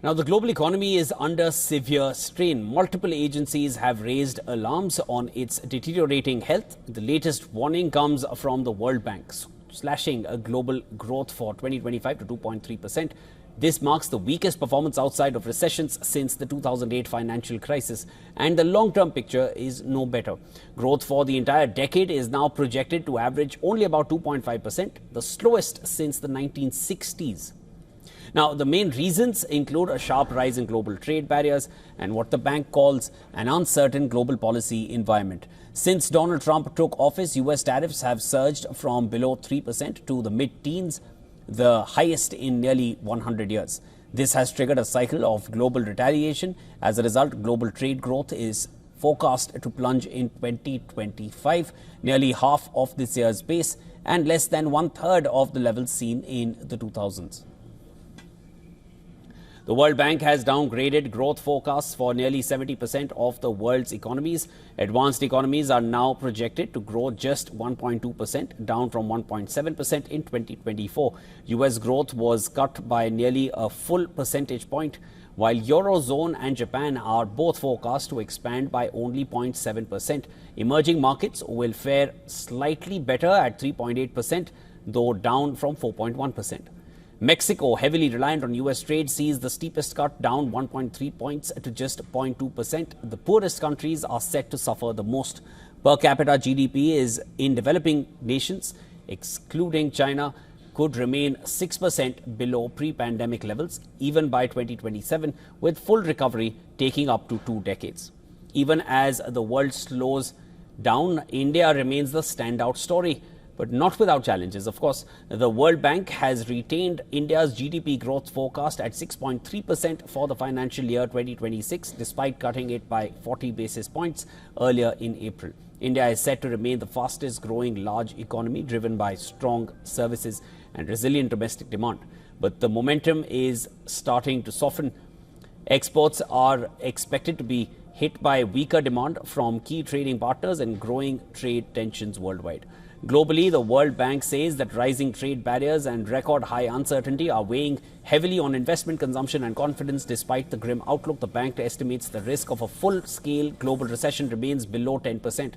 Now, the global economy is under severe strain. Multiple agencies have raised alarms on its deteriorating health. The latest warning comes from the World Bank, slashing a global growth for 2025 to 2.3%. This marks the weakest performance outside of recessions since the 2008 financial crisis, and the long-term picture is no better. Growth for the entire decade is now projected to average only about 2.5%, the slowest since the 1960s. Now, the main reasons include a sharp rise in global trade barriers and what the bank calls an uncertain global policy environment. Since Donald Trump took office, U.S. tariffs have surged from below 3% to the mid-teens, the highest in nearly 100 years. This has triggered a cycle of global retaliation. As a result, global trade growth is forecast to plunge in 2025, nearly half of this year's pace and less than one-third of the levels seen in the 2000s. The World Bank has downgraded growth forecasts for nearly 70% of the world's economies. Advanced economies are now projected to grow just 1.2%, down from 1.7% in 2024. US growth was cut by nearly a full percentage point, while Eurozone and Japan are both forecast to expand by only 0.7%. Emerging markets will fare slightly better at 3.8%, though down from 4.1%. Mexico, heavily reliant on U.S. trade, sees the steepest cut, down 1.3 points to just 0.2%. The poorest countries are set to suffer the most. Per capita GDP is in developing nations, excluding China, could remain 6% below pre-pandemic levels, even by 2027, with full recovery taking up to 2 decades. Even as the world slows down, India remains the standout story, but not without challenges. Of course, the World Bank has retained India's GDP growth forecast at 6.3% for the financial year 2026, despite cutting it by 40 basis points earlier in April. India is set to remain the fastest growing large economy, driven by strong services and resilient domestic demand. But the momentum is starting to soften. Exports are expected to be hit by weaker demand from key trading partners and growing trade tensions worldwide. Globally, the World Bank says that rising trade barriers and record high uncertainty are weighing heavily on investment, consumption and confidence. Despite the grim outlook, the bank estimates the risk of a full-scale global recession remains below 10%.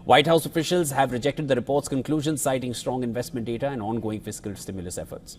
White House officials have rejected the report's conclusions, citing strong investment data and ongoing fiscal stimulus efforts.